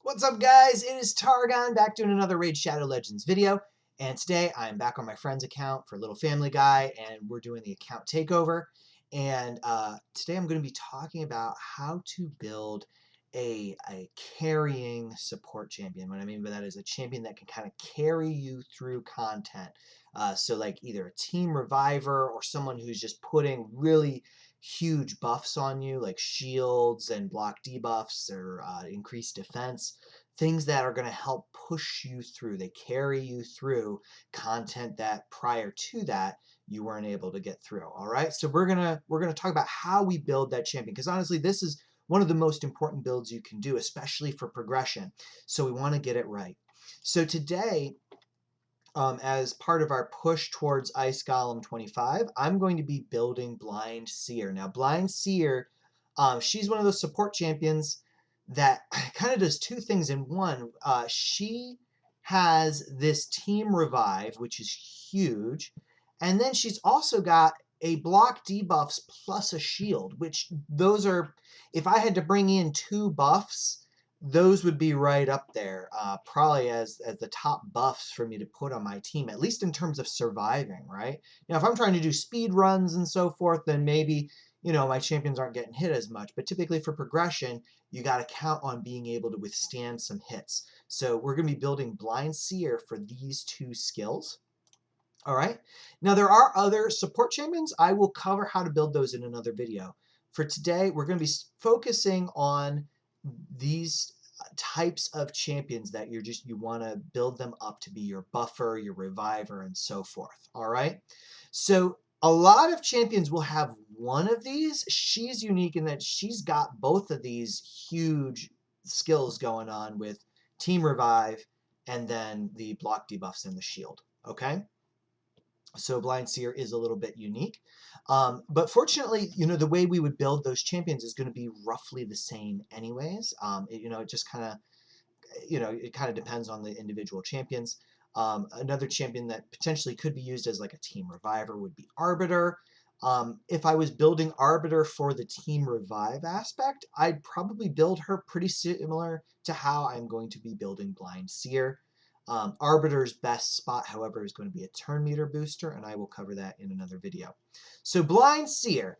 What's up, guys? It is Targon back doing another Raid Shadow Legends video, and today I'm back on my friend's account for Little Family Guy, and we're doing the account takeover. And today I'm going to be talking about how to build a carrying support champion. What I mean by that is a champion that can kind of carry you through content. So like either a team reviver or someone who's just putting really huge buffs on you, like shields and block debuffs or increased defense, things that are going to help push you through. They carry you through content that prior to that you weren't able to get through. All right, so we're gonna talk about how we build that champion, because honestly, this is one of the most important builds you can do, especially for progression. So we want to get it right. So today, as part of our push towards Ice Golem 25, I'm going to be building Blind Seer. Now, Blind Seer, she's one of those support champions that kind of does two things in one. She has this team revive, which is huge, and then she's also got a block debuffs plus a shield, which those are, if I had to bring in two buffs, those would be right up there, probably as the top buffs for me to put on my team, at least in terms of surviving, right? Now, if I'm trying to do speed runs and so forth, then maybe, my champions aren't getting hit as much. But typically for progression, you got to count on being able to withstand some hits. So we're going to be building Blind Seer for these two skills. All right. Now, there are other support champions. I will cover how to build those in another video. For today, we're going to be focusing on these types of champions that you want to build them up to be your buffer, your reviver, and so forth. All right. So a lot of champions will have one of these. She's unique in that she's got both of these huge skills going on with Team Revive and then the block debuffs and the shield. Okay. So Blind Seer is a little bit unique. But fortunately, the way we would build those champions is going to be roughly the same anyways. It just kind of, it kind of depends on the individual champions. Another champion that potentially could be used as like a team reviver would be Arbiter. If I was building Arbiter for the team revive aspect, I'd probably build her pretty similar to how I'm going to be building Blind Seer. Arbiter's best spot, however, is going to be a turn meter booster, and I will cover that in another video. So Blind Seer,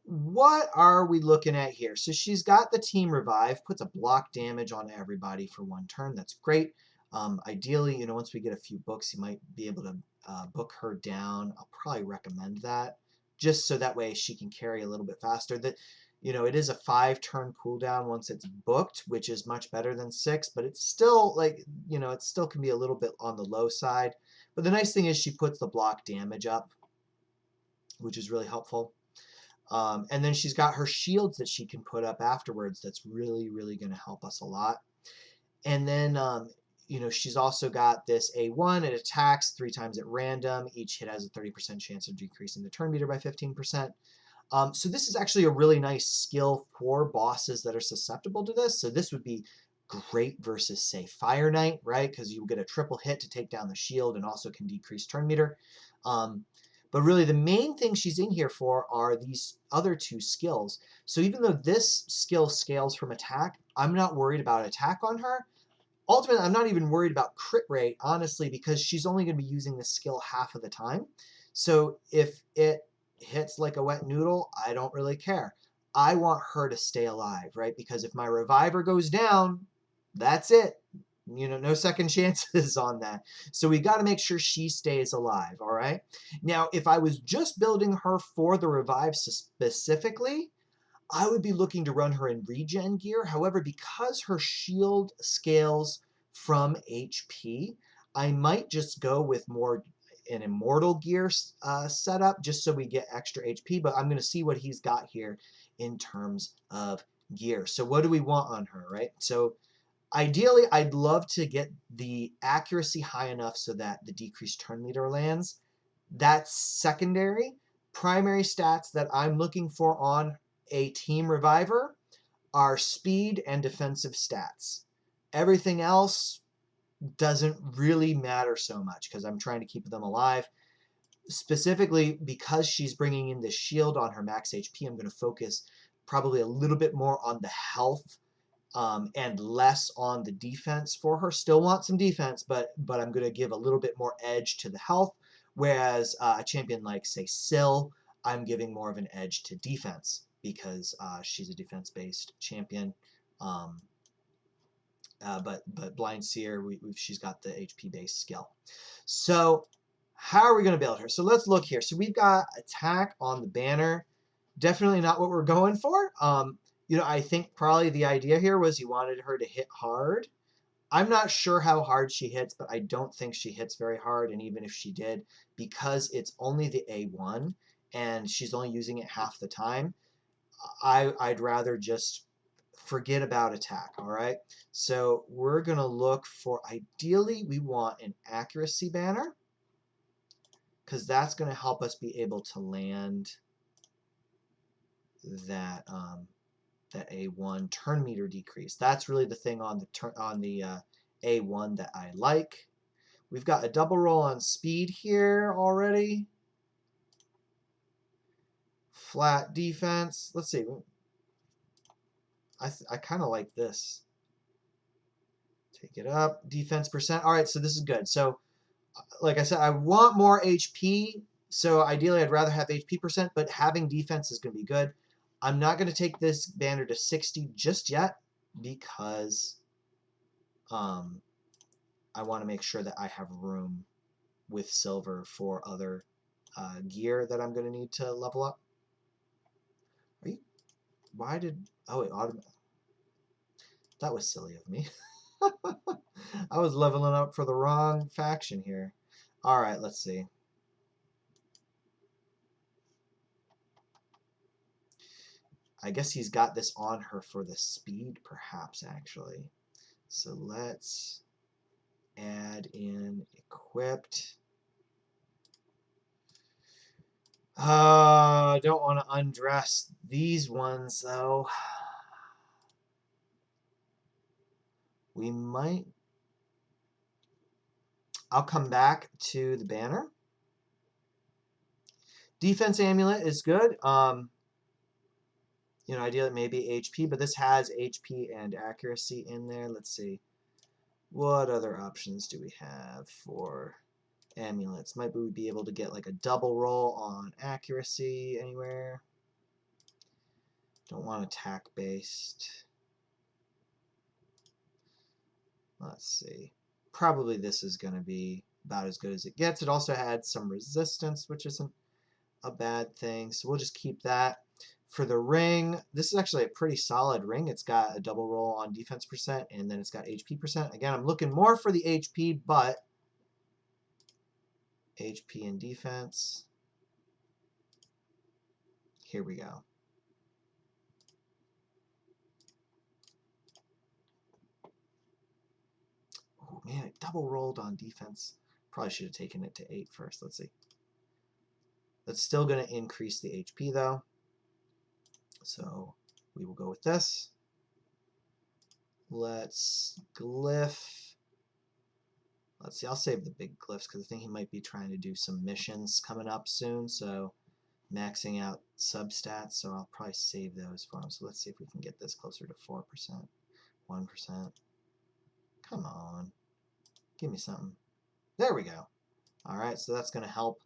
what are we looking at here? So she's got the team revive, puts a block damage on everybody for one turn. That's great. Ideally, once we get a few books, you might be able to book her down. I'll probably recommend that, just so that way she can carry a little bit faster. It is a 5-turn cooldown once it's booked, which is much better than 6, but it's still it still can be a little bit on the low side. But the nice thing is she puts the block damage up, which is really helpful. And then she's got her shields that she can put up afterwards. That's really, really going to help us a lot. And then, she's also got this A1. It attacks 3 times at random. Each hit has a 30% chance of decreasing the turn meter by 15%. So this is actually a really nice skill for bosses that are susceptible to this. So this would be great versus, say, Fire Knight, right? Because you get a triple hit to take down the shield and also can decrease turn meter. But really the main thing she's in here for are these other two skills. So even though this skill scales from attack, I'm not worried about attack on her. Ultimately, I'm not even worried about crit rate, honestly, because she's only going to be using this skill half of the time. So if it hits like a wet noodle, I don't really care. I want her to stay alive, right? Because if my reviver goes down, that's it. No second chances on that. So we got to make sure she stays alive, all right? Now, if I was just building her for the revive specifically, I would be looking to run her in regen gear. However, because her shield scales from HP, I might just go with more an immortal gear setup just so we get extra HP. But I'm going to see what he's got here in terms of gear. So what do we want on her, right? So ideally, I'd love to get the accuracy high enough so that the decreased turn meter lands. That's secondary. Primary stats that I'm looking for on a team reviver are speed and defensive stats. Everything else doesn't really matter so much because I'm trying to keep them alive. Specifically, because she's bringing in the shield on her max HP, I'm going to focus probably a little bit more on the health and less on the defense for her. Still want some defense, but I'm going to give a little bit more edge to the health. Whereas a champion like, say, Syl, I'm giving more of an edge to defense because she's a defense-based champion. But Blind Seer, she's got the HP-based skill. So how are we going to build her? So let's look here. So we've got attack on the banner. Definitely not what we're going for. You know, I think probably the idea here was you wanted her to hit hard. I'm not sure how hard she hits, but I don't think she hits very hard. And even if she did, because it's only the A1 and she's only using it half the time, I'd rather just forget about attack, all right? So we're going to look for, ideally, we want an accuracy banner because that's going to help us be able to land that that A1 turn meter decrease. That's really the thing on the A1 that I like. We've got a double roll on speed here already. Flat defense. Let's see. I kind of like this. Take it up. Defense percent. All right, so this is good. So, like I said, I want more HP. So ideally, I'd rather have HP percent, but having defense is going to be good. I'm not going to take this banner to 60 just yet because I want to make sure that I have room with silver for other gear that I'm going to need to level up. Why did... Oh, it automatically... That was silly of me. I was leveling up for the wrong faction here. All right, let's see. I guess he's got this on her for the speed, perhaps, actually. So let's add in equipped. I don't want to undress these ones, though. We might... I'll come back to the banner. Defense amulet is good. You know, ideally maybe HP, but this has HP and accuracy in there. Let's see. What other options do we have for amulets? Might we be able to get like a double roll on accuracy anywhere? Don't want attack based. Let's see. Probably this is going to be about as good as it gets. It also had some resistance, which isn't a bad thing. So we'll just keep that. For the ring, this is actually a pretty solid ring. It's got a double roll on defense percent, and then it's got HP percent. Again, I'm looking more for the HP, but HP and defense. Here we go. Oh man, it double rolled on defense. Probably should have taken it to 8 first. Let's see. That's still going to increase the HP though. So we will go with this. Let's glyph. Let's see, I'll save the big glyphs because I think he might be trying to do some missions coming up soon. So maxing out substats. So I'll probably save those for him. So let's see if we can get this closer to 4%, 1%. Come on. Give me something. There we go. All right, so that's going to help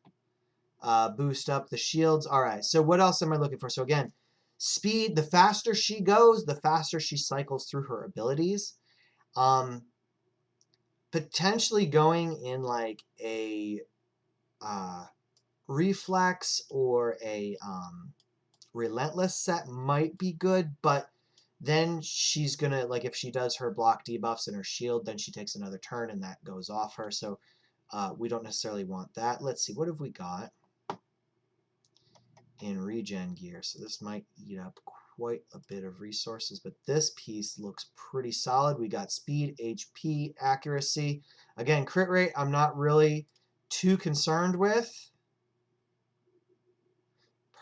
boost up the shields. All right, so what else am I looking for? So again, speed. The faster she goes, the faster she cycles through her abilities. Potentially going in like a reflex or a relentless set might be good, but then she's gonna, like, if she does her block debuffs and her shield, then she takes another turn and that goes off her. So we don't necessarily want that. Let's see, what have we got in regen gear? So this might eat up quite a bit of resources, but this piece looks pretty solid. We got speed, HP, accuracy. Again, crit rate I'm not really too concerned with.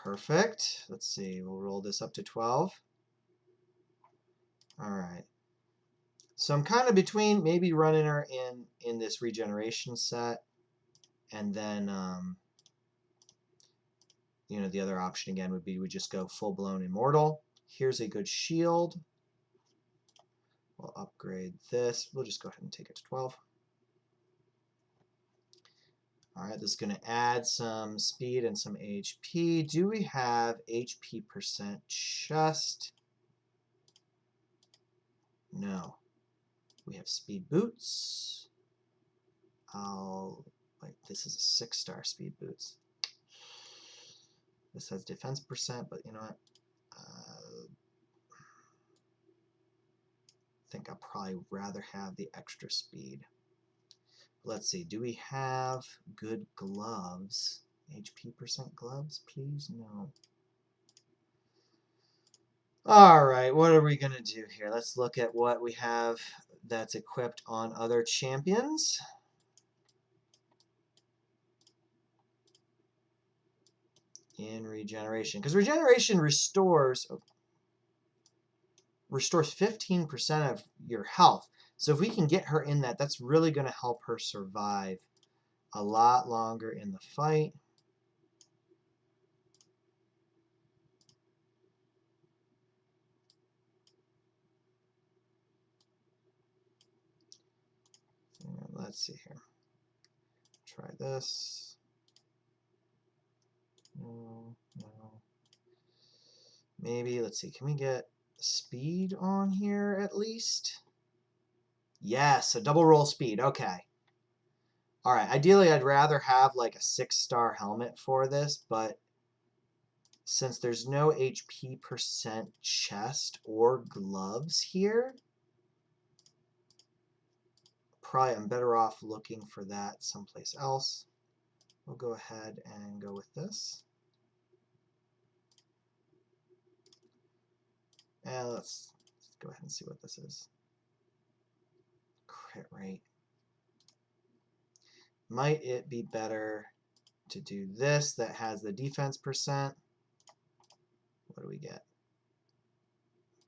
Perfect. Let's see, we'll roll this up to 12. All right. So I'm kind of between maybe running her in this regeneration set, and then you know, the other option again would be we just go full-blown immortal. Here's a good shield. We'll upgrade this. We'll just go ahead and take it to 12. All right, this is going to add some speed and some HP. Do we have HP percent chest? No. We have speed boots. Wait, this is a 6-star speed boots. This has defense percent, but you know what? I think I'd probably rather have the extra speed. Let's see, do we have good gloves? HP percent gloves, please? No. Alright, what are we going to do here? Let's look at what we have that's equipped on other champions. In regeneration. Because regeneration restores 15% of your health. So if we can get her in that, that's really going to help her survive a lot longer in the fight. Let's see here. Try this. No. Maybe, let's see, can we get speed on here at least? Yes, a double roll speed. Okay. Alright, ideally I'd rather have like a 6-star helmet for this, but since there's no HP percent chest or gloves here, probably I'm better off looking for that someplace else. We'll go ahead and go with this. And let's go ahead and see what this is. Crit rate. Might it be better to do this that has the defense percent? What do we get?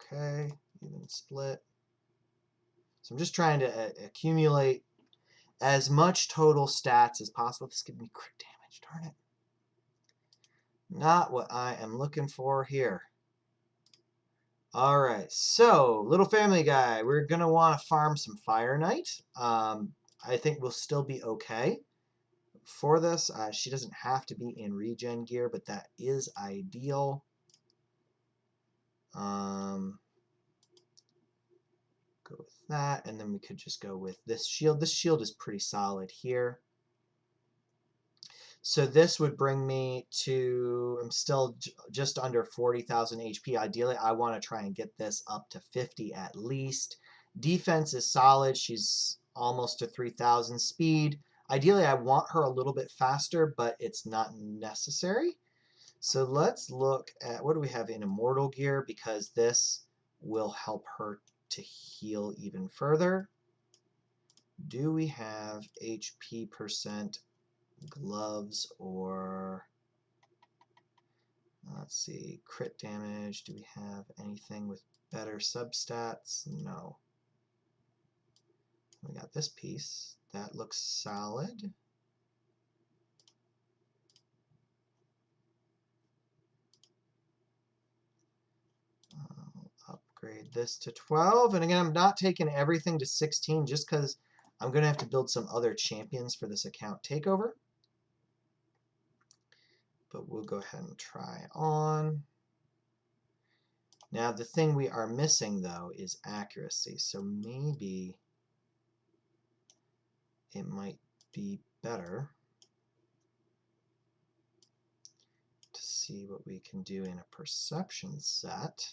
Okay, even split. So I'm just trying to accumulate as much total stats as possible. This gives me crit damage, darn it. Not what I am looking for here. Alright, so, little family guy, we're going to want to farm some Fire Knight. I think we'll still be okay for this. She doesn't have to be in regen gear, but that is ideal. Go with that, and then we could just go with this shield. This shield is pretty solid here. So this would bring me to, I'm still just under 40,000 HP. Ideally, I want to try and get this up to 50 at least. Defense is solid. She's almost to 3,000 speed. Ideally, I want her a little bit faster, but it's not necessary. So let's look at, what do we have in Immortal Gear? Because this will help her to heal even further. Do we have HP percent gloves or, let's see, crit damage? Do we have anything with better substats? No. We got this piece. That looks solid. I'll upgrade this to 12. And again, I'm not taking everything to 16 just because I'm going to have to build some other champions for this account takeover. But we'll go ahead and try on. Now, the thing we are missing, though, is accuracy. So maybe it might be better to see what we can do in a perception set.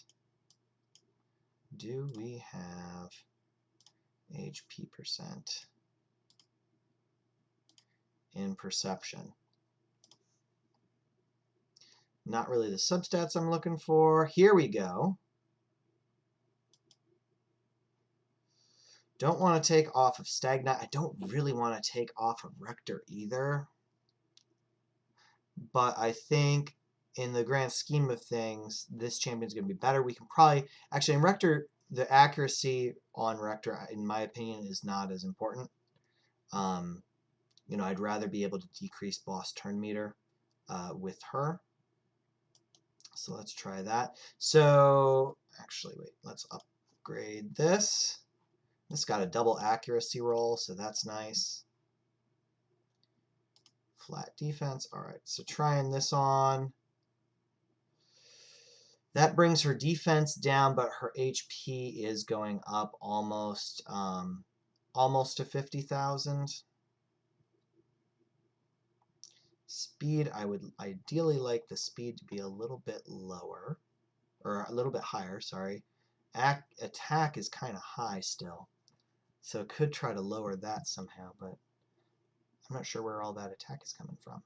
Do we have HP percent in perception? Not really the substats I'm looking for. Here we go. Don't want to take off of Stagnite. I don't really want to take off of Rector either. But I think in the grand scheme of things, this champion's going to be better. We can probably, actually in Rector, the accuracy on Rector, in my opinion, is not as important. You know, I'd rather be able to decrease boss turn meter with her. So let's try that. So, actually, wait, let's upgrade this. This got a double accuracy roll, so that's nice. Flat defense. All right, so trying this on. That brings her defense down, but her HP is going up almost to 50,000. Speed, I would ideally like the speed to be a little bit lower, or a little bit higher, sorry. Attack is kind of high still, so could try to lower that somehow, but I'm not sure where all that attack is coming from.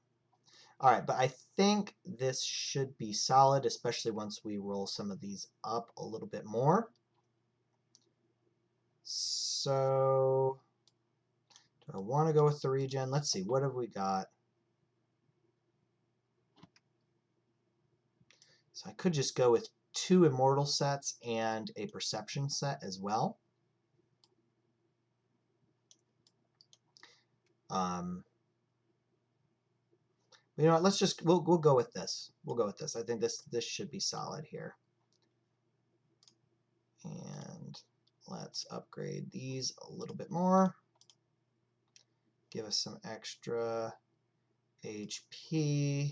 All right, but I think this should be solid, especially once we roll some of these up a little bit more. So, do I want to go with the regen? Let's see, what have we got? So I could just go with 2 immortal sets and a perception set as well. You know what? Let's just we'll go with this. We'll go with this. I think this should be solid here. And let's upgrade these a little bit more. Give us some extra HP.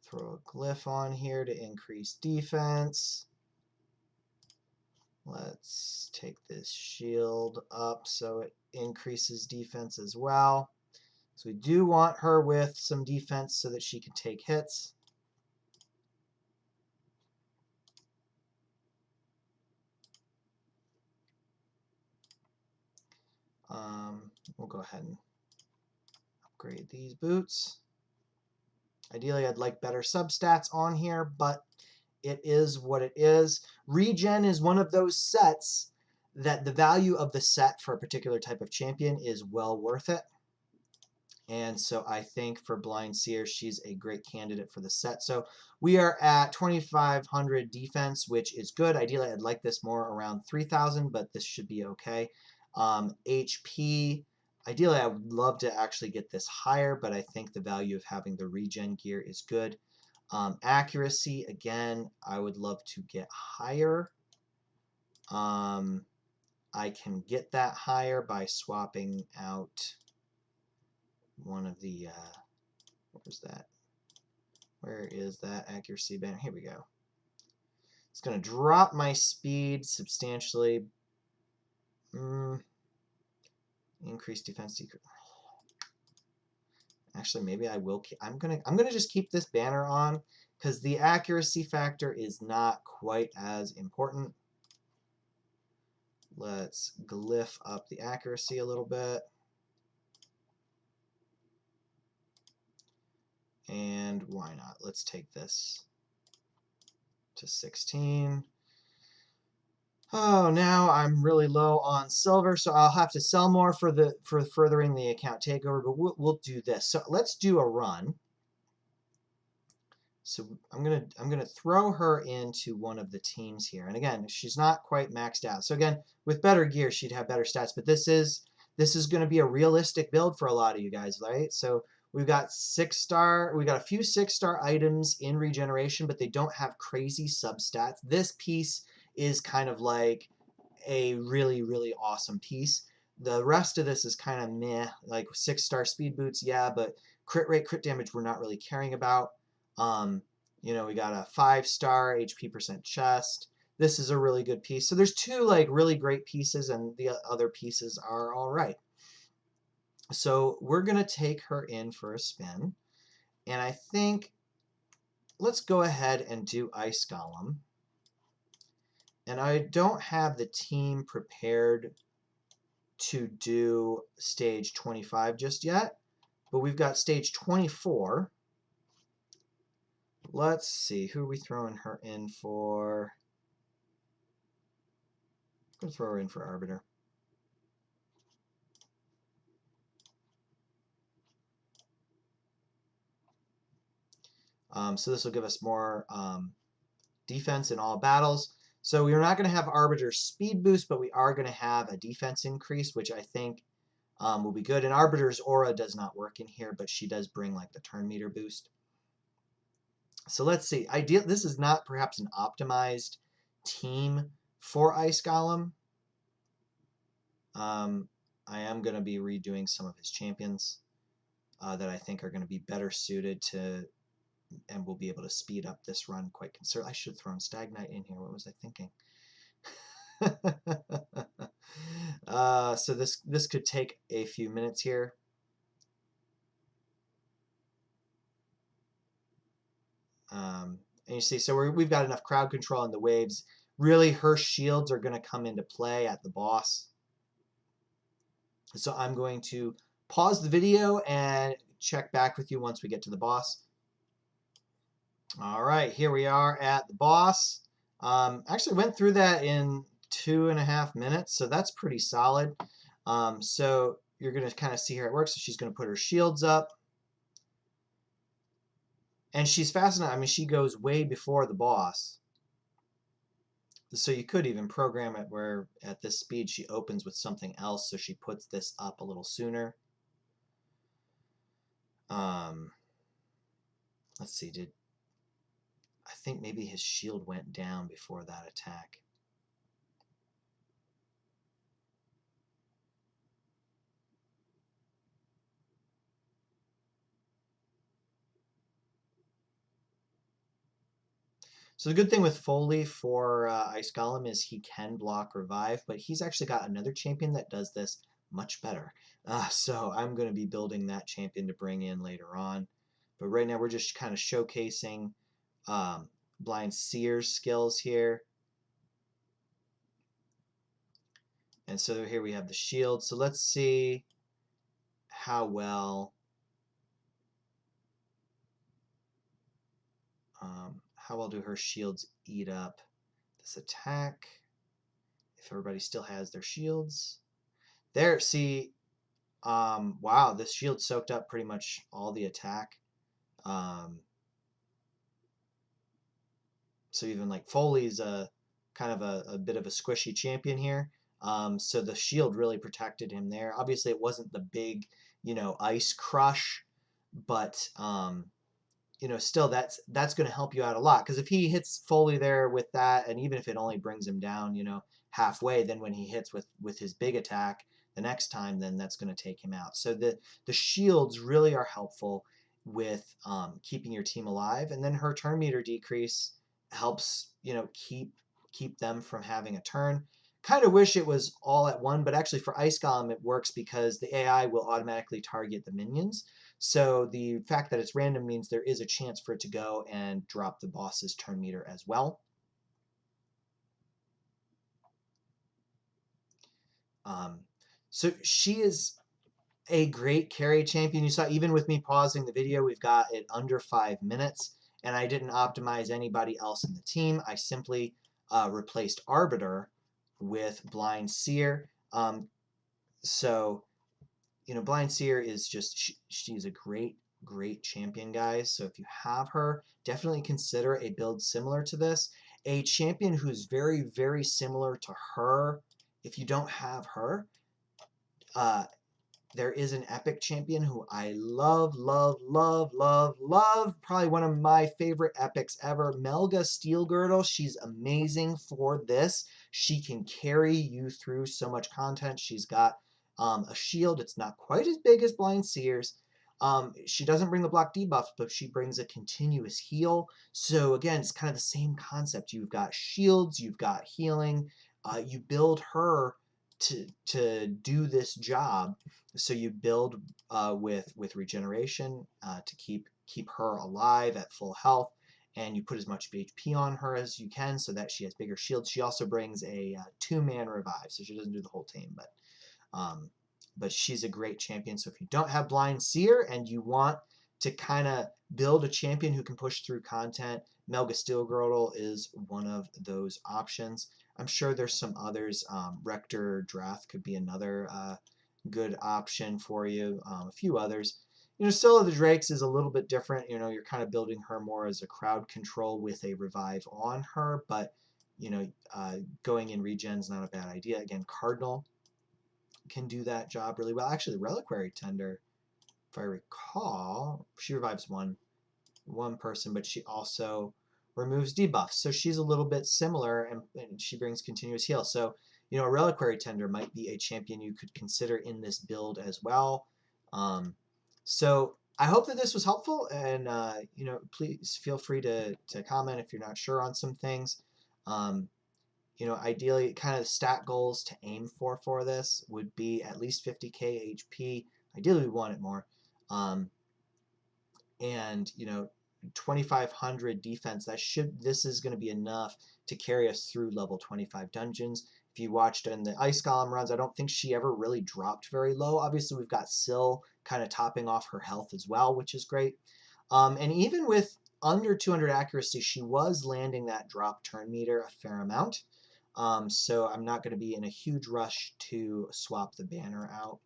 Throw a glyph on here to increase defense. Let's take this shield up so it increases defense as well. So we do want her with some defense so that she can take hits. We'll go ahead and upgrade these boots. Ideally, I'd like better substats on here, but it is what it is. Regen is one of those sets that the value of the set for a particular type of champion is well worth it. And so I think for Blind Seer, she's a great candidate for the set. So we are at 2,500 defense, which is good. Ideally, I'd like this more around 3,000, but this should be okay. HP, ideally, I would love to actually get this higher, but I think the value of having the regen gear is good. Accuracy, again, I would love to get higher. I can get that higher by swapping out one of the, what was that? Where is that accuracy banner? Here we go. It's going to drop my speed substantially. Increase defense. Actually, maybe I will. I'm gonna just keep this banner on because the accuracy factor is not quite as important. Let's glyph up the accuracy a little bit. And why not? Let's take this to 16. Oh, now I'm really low on silver, so I'll have to sell more for furthering the account takeover, but we'll do this. So let's do a run. So I'm gonna throw her into one of the teams here. And again, she's not quite maxed out. So again, with better gear, she'd have better stats, but this is gonna be a realistic build for a lot of you guys, right? So we've got 6-star, we got a few 6-star items in regeneration, but they don't have crazy substats. This piece is kind of like a really, really awesome piece. The rest of this is kind of meh, like 6-star speed boots, yeah, but crit rate, crit damage we're not really caring about. You know, we got a 5-star HP percent chest. This is a really good piece. So there's 2 like really great pieces, and the other pieces are all right. So we're gonna take her in for a spin, and I think let's go ahead and do Ice Golem. And I don't have the team prepared to do stage 25 just yet, but we've got stage 24. Let's see, who are we throwing her in for? I'm going to throw her in for Arbiter. So this will give us more defense in all battles. So we're not going to have Arbiter's speed boost, but we are going to have a defense increase, which I think will be good. And Arbiter's aura does not work in here, but she does bring like the turn meter boost. So let's see. This is not perhaps an optimized team for Ice Golem. I am going to be redoing some of his champions that I think are going to be better suited to, and will be able to speed up this run quite considerably. I should have thrown Stagnite in here. What was I thinking? So this could take a few minutes here. And you see, so we've got enough crowd control in the waves. Really, her shields are going to come into play at the boss. So I'm going to pause the video and check back with you once we get to the boss. All right, here we are at the boss. Actually went through that in 2.5 minutes, so that's pretty solid. So you're going to kind of see how it works. So she's going to put her shields up. And she's fast enough. I mean, she goes way before the boss. So you could even program it where at this speed she opens with something else, so she puts this up a little sooner. Let's see, I think maybe his shield went down before that attack. So the good thing with Foley for Ice Golem is he can block Revive, but he's actually got another champion that does this much better. So I'm going to be building that champion to bring in later on. But right now we're just kind of showcasing Blind Seer's skills here. And so here we have the shield. So let's see how well do her shields eat up this attack if everybody still has their shields. There, see, wow, this shield soaked up pretty much all the attack. So even like Foley's kind of a bit of a squishy champion here. So the shield really protected him there. Obviously, it wasn't the big, ice crush, but still that's going to help you out a lot, because if he hits Foley there with that, and even if it only brings him down, halfway, then when he hits with his big attack the next time, then that's going to take him out. So the shields really are helpful with keeping your team alive, and then her turn meter decrease helps keep them from having a turn. Kind of wish it was all at one, but actually for Ice Golem it works because the AI will automatically target the minions. So the fact that it's random means there is a chance for it to go and drop the boss's turn meter as well. So she is a great carry champion. You saw even with me pausing the video, we've got it under 5 minutes, and I didn't optimize anybody else in the team. I simply replaced Arbiter with Blind Seer. So Blind Seer is just, she's a great champion, guys. So if you have her, definitely consider a build similar to this. A champion who's very, very similar to her, if you don't have her, there is an epic champion who I love, love, love, love, love. Probably one of my favorite epics ever. Melga Steel Girdle. She's amazing for this. She can carry you through so much content. She's got a shield. It's not quite as big as Blind Seer's. She doesn't bring the block debuff, but she brings a continuous heal. So again, it's kind of the same concept. You've got shields, you've got healing. You build her to do this job. So you build with regeneration to keep her alive at full health, and you put as much HP on her as you can so that she has bigger shields. She also brings a 2-man revive, so she doesn't do the whole team, but she's a great champion. So if you don't have Blind Seer and you want to kind of build a champion who can push through content, Melga Steel Girdle is one of those options. I'm sure there's some others. Rector Drath could be another good option for you. A few others. Scylla the Drakes is a little bit different. You're kind of building her more as a crowd control with a revive on her, but going in regen is not a bad idea. Again, Cardinal can do that job really well. Actually, Reliquary Tender, if I recall, she revives one person, but she also removes debuffs. So she's a little bit similar, and she brings continuous heal. So, you know, a Reliquary Tender might be a champion you could consider in this build as well. So I hope that this was helpful, and you know, please feel free to comment if you're not sure on some things. You know, ideally, kind of stat goals to aim for this would be at least 50k HP. Ideally, we want it more. And you know, 2500 defense. This is going to be enough to carry us through level 25 dungeons. If you watched in the Ice Golem runs, I don't think she ever really dropped very low. Obviously, we've got Syl kind of topping off her health as well, which is great. And even with under 200 accuracy, she was landing that drop turn meter a fair amount. So I'm not going to be in a huge rush to swap the banner out.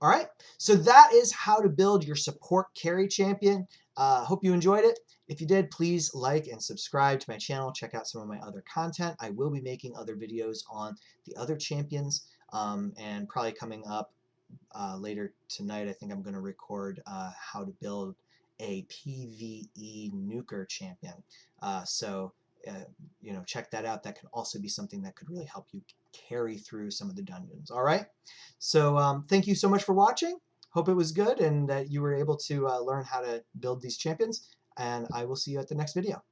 All right, so that is how to build your support carry champion. Hope you enjoyed it. If you did, please like and subscribe to my channel. Check out some of my other content. I will be making other videos on the other champions, and probably coming up later tonight, I think I'm going to record how to build a PvE nuker champion. You know, check that out. That can also be something that could really help you carry through some of the dungeons. All right. So thank you so much for watching. Hope it was good and that you were able to learn how to build these champions. And I will see you at the next video.